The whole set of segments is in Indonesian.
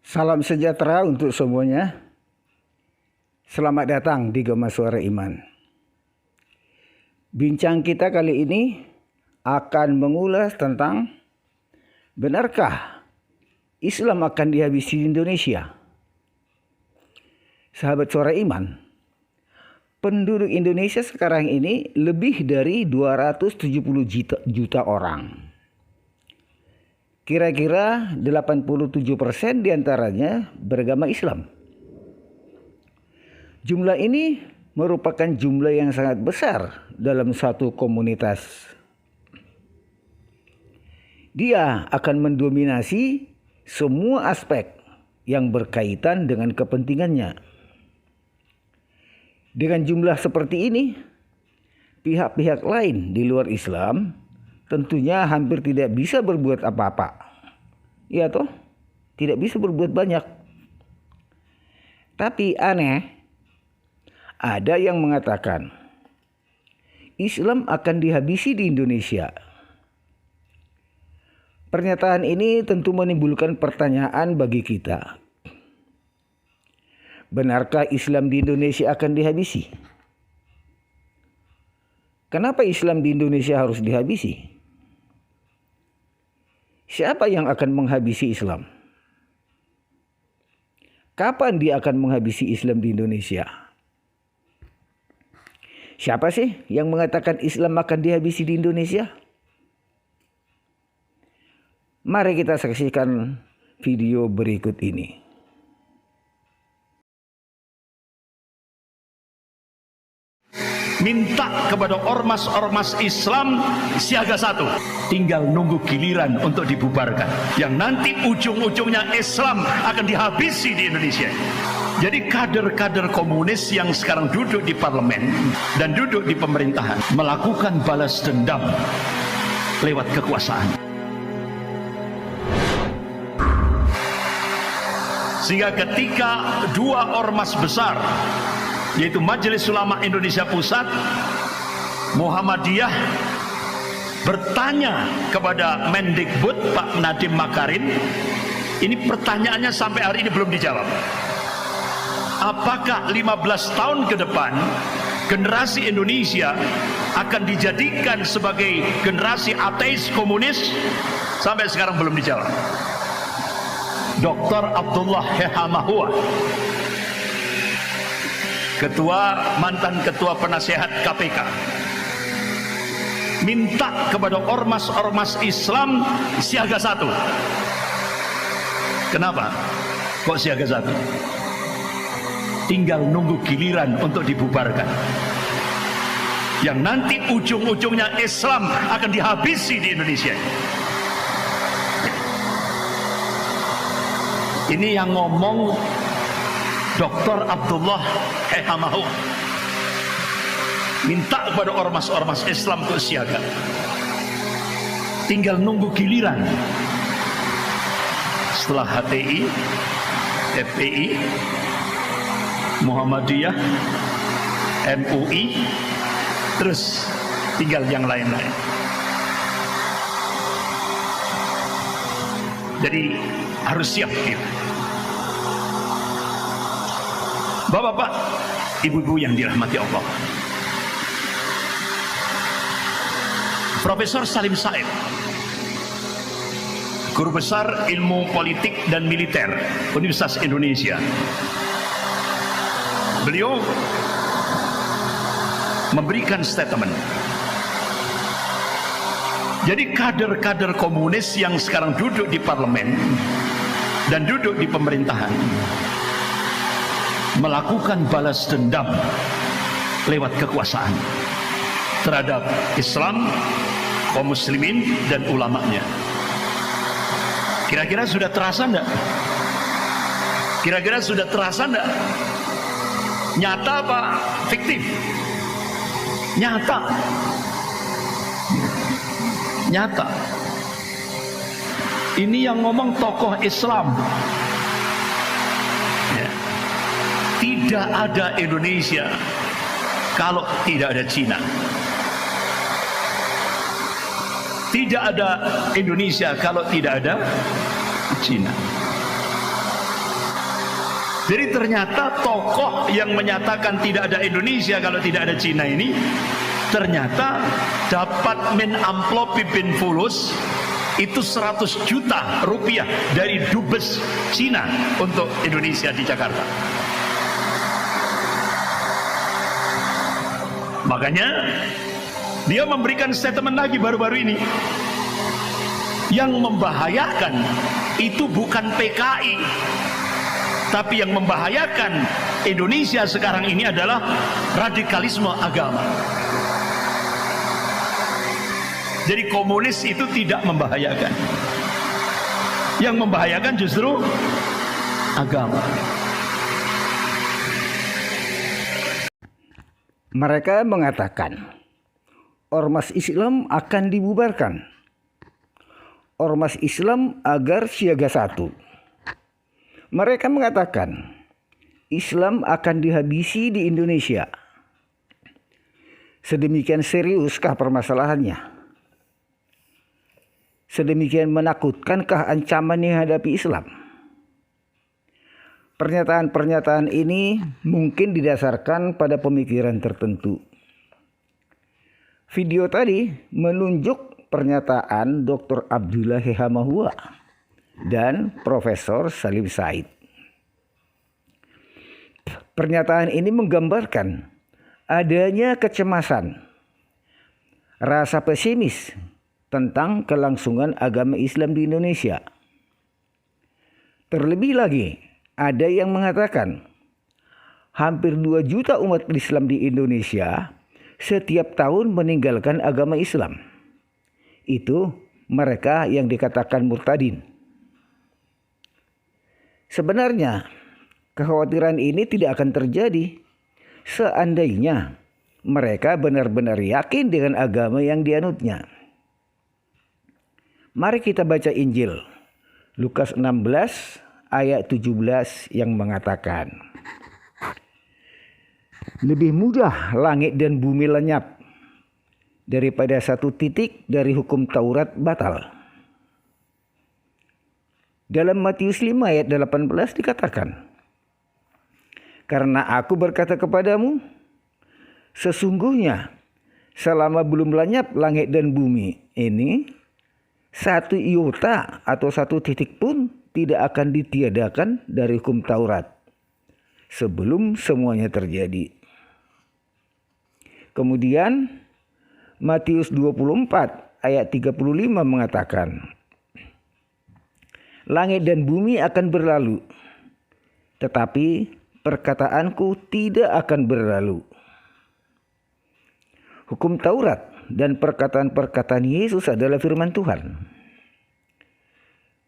Salam sejahtera untuk semuanya. Selamat datang di Gema Suara Iman. Bincang kita kali ini akan mengulas tentang benarkah Islam akan dihabisi di Indonesia? Sahabat Suara Iman, penduduk Indonesia sekarang ini lebih dari 270 juta orang. Kira-kira 87% diantaranya beragama Islam. Jumlah ini merupakan jumlah yang sangat besar dalam satu komunitas. Dia akan mendominasi semua aspek yang berkaitan dengan kepentingannya. Dengan jumlah seperti ini, pihak-pihak lain di luar Islam tentunya hampir tidak bisa berbuat apa-apa. Ya toh? Tidak bisa berbuat banyak. Tapi aneh, ada yang mengatakan Islam akan dihabisi di Indonesia. Pernyataan ini tentu menimbulkan pertanyaan bagi kita. Benarkah Islam di Indonesia akan dihabisi? Kenapa Islam di Indonesia harus dihabisi? Siapa yang akan menghabisi Islam? Kapan dia akan menghabisi Islam di Indonesia? Siapa sih yang mengatakan Islam akan dihabisi di Indonesia? Mari kita saksikan video berikut ini. Minta kepada ormas-ormas Islam siaga satu, tinggal nunggu giliran untuk dibubarkan, yang nanti ujung-ujungnya Islam akan dihabisi di Indonesia. Jadi kader-kader komunis yang sekarang duduk di parlemen dan duduk di pemerintahan melakukan balas dendam lewat kekuasaan, sehingga ketika dua ormas besar, yaitu Majelis Ulama Indonesia Pusat, Muhammadiyah, bertanya kepada Mendikbud Pak Nadiem Makarim. Ini pertanyaannya sampai hari ini belum dijawab. Apakah 15 tahun ke depan generasi Indonesia akan dijadikan sebagai generasi ateis komunis? Sampai sekarang belum dijawab. Dr. Abdullah Hehamahua, mantan ketua penasehat KPK, minta kepada ormas-ormas Islam siaga satu. Kenapa kok siaga satu? Tinggal nunggu giliran untuk dibubarkan, yang nanti ujung-ujungnya Islam akan dihabisi di Indonesia. Ini yang ngomong Dr. Abdullah Hehamahua, minta kepada ormas-ormas Islam untuk siaga, tinggal nunggu giliran. Setelah HTI, FPI, Muhammadiyah, MUI, terus tinggal yang lain-lain. Jadi harus siap kita. Bapak-bapak, ibu-ibu yang dirahmati Allah, Profesor Salim Said, Guru Besar Ilmu Politik dan Militer Universitas Indonesia, beliau memberikan statement. Jadi kader-kader komunis yang sekarang duduk di parlemen dan duduk di pemerintahan melakukan balas dendam lewat kekuasaan terhadap Islam, kaum muslimin dan ulamanya. Kira-kira sudah terasa enggak? Kira-kira sudah terasa enggak? Nyata apa fiktif? Nyata. Nyata. Ini yang ngomong tokoh Islam. Tidak ada Indonesia kalau tidak ada Cina. Tidak ada Indonesia kalau tidak ada Cina. Jadi ternyata tokoh yang menyatakan tidak ada Indonesia kalau tidak ada Cina ini ternyata dapat min amplopi bin fulus itu 100 juta rupiah dari dubes Cina untuk Indonesia di Jakarta. Makanya dia memberikan statement lagi baru-baru ini. Yang membahayakan itu bukan PKI, tapi yang membahayakan Indonesia sekarang ini adalah radikalisme agama. Jadi komunis itu tidak membahayakan. Yang membahayakan justru agama. Mereka mengatakan ormas Islam akan dibubarkan. Ormas Islam agar siaga satu. Mereka mengatakan Islam akan dihabisi di Indonesia. Sedemikian seriuskah permasalahannya? Sedemikian menakutkankah ancaman yang dihadapi Islam? Pernyataan-pernyataan ini mungkin didasarkan pada pemikiran tertentu. Video tadi menunjuk pernyataan Dr. Abdullah Hehamahua dan Profesor Salim Said. Pernyataan ini menggambarkan adanya kecemasan, rasa pesimis tentang kelangsungan agama Islam di Indonesia. Terlebih lagi, ada yang mengatakan hampir 2 juta umat Islam di Indonesia setiap tahun meninggalkan agama Islam. Itu mereka yang dikatakan murtadin. Sebenarnya kekhawatiran ini tidak akan terjadi seandainya mereka benar-benar yakin dengan agama yang dianutnya. Mari kita baca Injil Lukas 16 ayat 17 yang mengatakan, lebih mudah langit dan bumi lenyap daripada satu titik dari hukum Taurat batal. Dalam Matius 5 ayat 18 dikatakan, karena aku berkata kepadamu, sesungguhnya selama belum lenyap langit dan bumi ini, satu iota atau satu titik pun tidak akan ditiadakan dari hukum Taurat sebelum semuanya terjadi. Kemudian Matius 24 ayat 35 mengatakan, langit dan bumi akan berlalu, tetapi perkataanku tidak akan berlalu. Hukum Taurat dan perkataan-perkataan Yesus adalah firman Tuhan.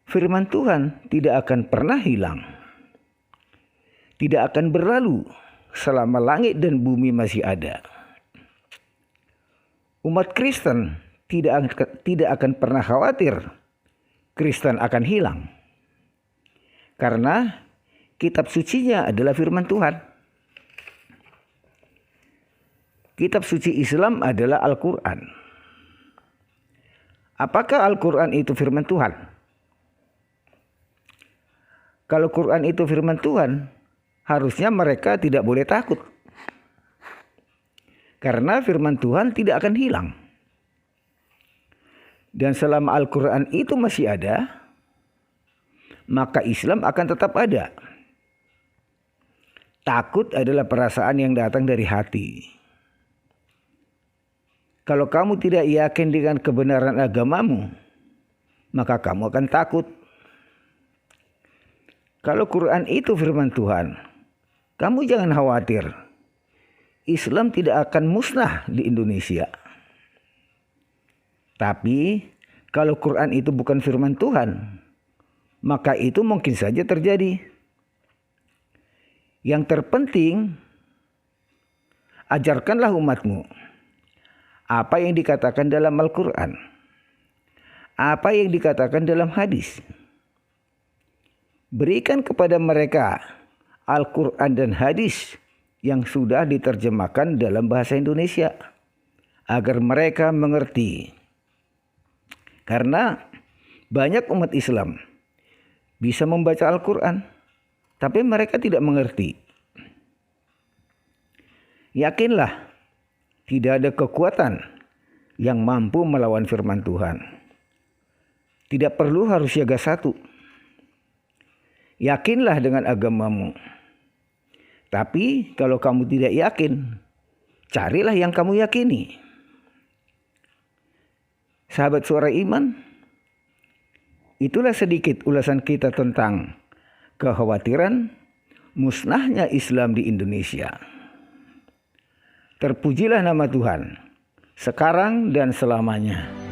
Firman Tuhan tidak akan pernah hilang, tidak akan berlalu selama langit dan bumi masih ada. Umat Kristen tidak akan pernah khawatir Kristen akan hilang, karena kitab sucinya adalah firman Tuhan. Kitab suci Islam adalah Al-Quran. Apakah Al-Quran itu firman Tuhan? Kalau Quran itu firman Tuhan, harusnya mereka tidak boleh takut. Karena firman Tuhan tidak akan hilang. Dan selama Al-Quran itu masih ada, maka Islam akan tetap ada. Takut adalah perasaan yang datang dari hati. Kalau kamu tidak yakin dengan kebenaran agamamu, maka kamu akan takut. Kalau Quran itu firman Tuhan, kamu jangan khawatir. Islam tidak akan musnah di Indonesia. Tapi kalau Quran itu bukan firman Tuhan, maka itu mungkin saja terjadi. Yang terpenting, ajarkanlah umatmu apa yang dikatakan dalam Al-Quran, apa yang dikatakan dalam hadis. Berikan kepada mereka Al-Quran dan hadis yang sudah diterjemahkan dalam bahasa Indonesia, agar mereka mengerti. Karena banyak umat Islam bisa membaca Al-Quran, tapi mereka tidak mengerti. Yakinlah, tidak ada kekuatan yang mampu melawan firman Tuhan. Tidak perlu harus siaga satu. Yakinlah dengan agamamu. Tapi kalau kamu tidak yakin, carilah yang kamu yakini. Sahabat Suara Iman, itulah sedikit ulasan kita tentang kekhawatiran musnahnya Islam di Indonesia. Terpujilah nama Tuhan, sekarang dan selamanya.